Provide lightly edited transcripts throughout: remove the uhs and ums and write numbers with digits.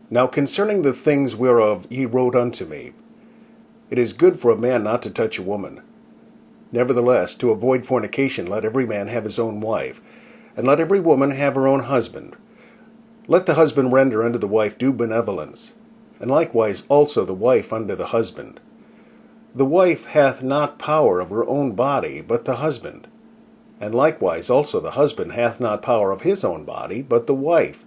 Now concerning the things whereof ye wrote unto me, it is good for a man not to touch a woman. Nevertheless, to avoid fornication, let every man have his own wife, and let every woman have her own husband. Let the husband render unto the wife due benevolence, and likewise also the wife unto the husband. The wife hath not power of her own body, but the husband. And likewise also the husband hath not power of his own body, but the wife.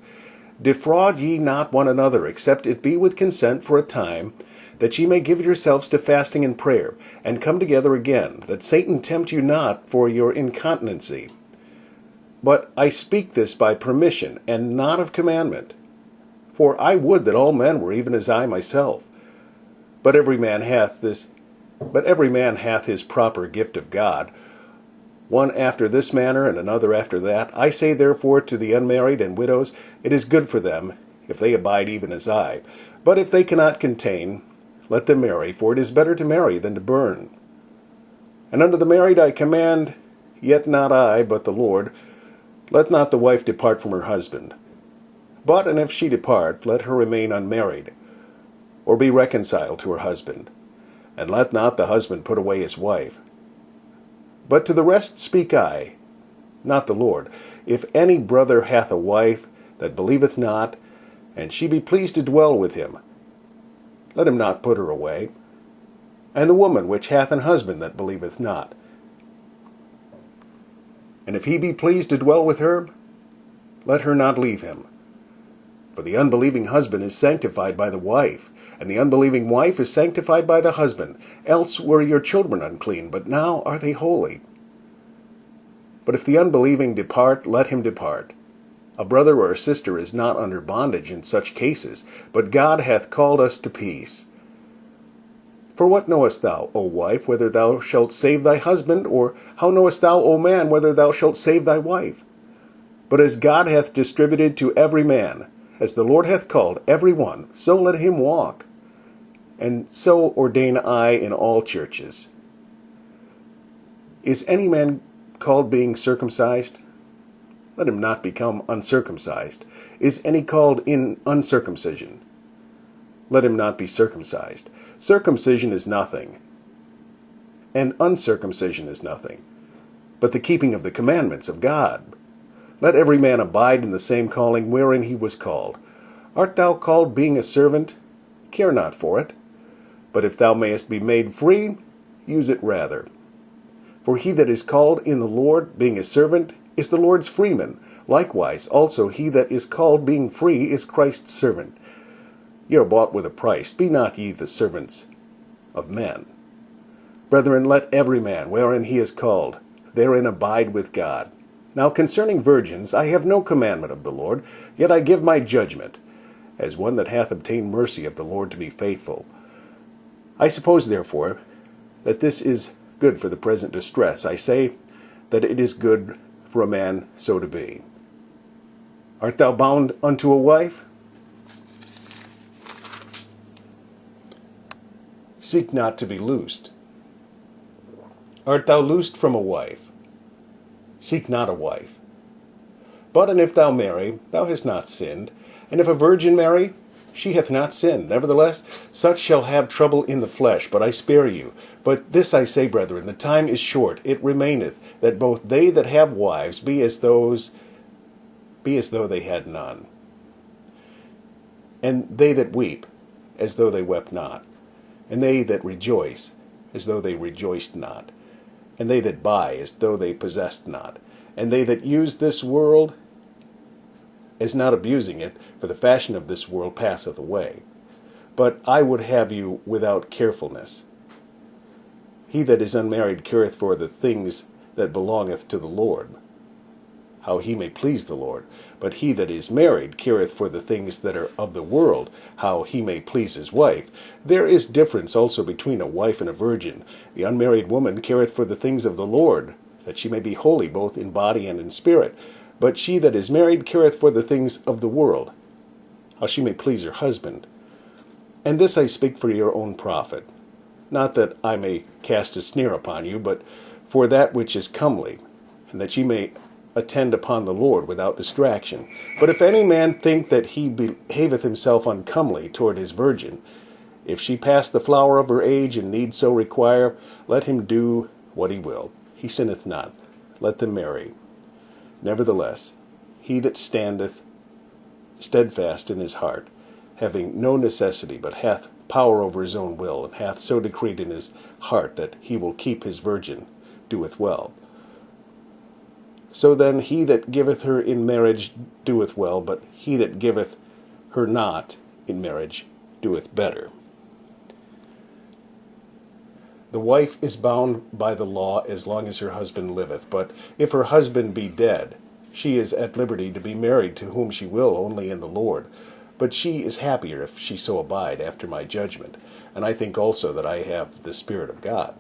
Defraud ye not one another, except it be with consent for a time, that ye may give yourselves to fasting and prayer, and come together again, that Satan tempt you not for your incontinency. But I speak this by permission, and not of commandment. For I would that all men were even as I myself. But every man hath his proper gift of God, one after this manner, and another after that. I say therefore to the unmarried and widows, it is good for them, if they abide even as I. But if they cannot contain, let them marry, for it is better to marry than to burn. And unto the married I command, yet not I, but the Lord, let not the wife depart from her husband. But, and if she depart, let her remain unmarried, or be reconciled to her husband. And let not the husband put away his wife. But to the rest speak I, not the Lord. If any brother hath a wife that believeth not, and she be pleased to dwell with him, let him not put her away. And the woman which hath an husband that believeth not, and if he be pleased to dwell with her, let her not leave him. For the unbelieving husband is sanctified by the wife, and the unbelieving wife is sanctified by the husband. Else were your children unclean, but now are they holy. But if the unbelieving depart, let him depart. A brother or a sister is not under bondage in such cases, but God hath called us to peace. For what knowest thou, O wife, whether thou shalt save thy husband? Or how knowest thou, O man, whether thou shalt save thy wife? But as God hath distributed to every man, as the Lord hath called every one, so let him walk. And so ordain I in all churches. Is any man called being circumcised? Let him not become uncircumcised. Is any called in uncircumcision? Let him not be circumcised. Circumcision is nothing, and uncircumcision is nothing, but the keeping of the commandments of God. Let every man abide in the same calling wherein he was called. Art thou called being a servant? Care not for it. But if thou mayest be made free, use it rather. For he that is called in the Lord, being a servant, is the Lord's freeman. Likewise also he that is called being free is Christ's servant. Ye are bought with a price. Be not ye the servants of men. Brethren, let every man, wherein he is called, therein abide with God. Now concerning virgins, I have no commandment of the Lord, yet I give my judgment, as one that hath obtained mercy of the Lord to be faithful. I suppose, therefore, that this is good for the present distress. I say that it is good for a man so to be. Art thou bound unto a wife? Seek not to be loosed. Art thou loosed from a wife? Seek not a wife. But and if thou marry, thou hast not sinned. And if a virgin marry, she hath not sinned. Nevertheless, such shall have trouble in the flesh, but I spare you. But this I say, brethren, the time is short. It remaineth, that both they that have wives be as though they had none, and they that weep, as though they wept not, and they that rejoice, as though they rejoiced not, and they that buy, as though they possessed not, and they that use this world, as not abusing it, for the fashion of this world passeth away. But I would have you without carefulness. He that is unmarried careth for the things that belongeth to the Lord, how he may please the Lord. But he that is married careth for the things that are of the world, how he may please his wife. There is difference also between a wife and a virgin. The unmarried woman careth for the things of the Lord, that she may be holy both in body and in spirit. But she that is married careth for the things of the world, how she may please her husband. And this I speak for your own profit, not that I may cast a snare upon you, but for that which is comely, and that ye may attend upon the Lord without distraction. But if any man think that he behaveth himself uncomely toward his virgin, if she pass the flower of her age, and need so require, let him do what he will. He sinneth not. Let them marry. Nevertheless, he that standeth steadfast in his heart, having no necessity, but hath power over his own will, and hath so decreed in his heart that he will keep his virgin, doeth well. So then he that giveth her in marriage doeth well, but he that giveth her not in marriage doeth better. The wife is bound by the law as long as her husband liveth, but if her husband be dead, she is at liberty to be married to whom she will, only in the Lord. But she is happier if she so abide after my judgment, and I think also that I have the Spirit of God.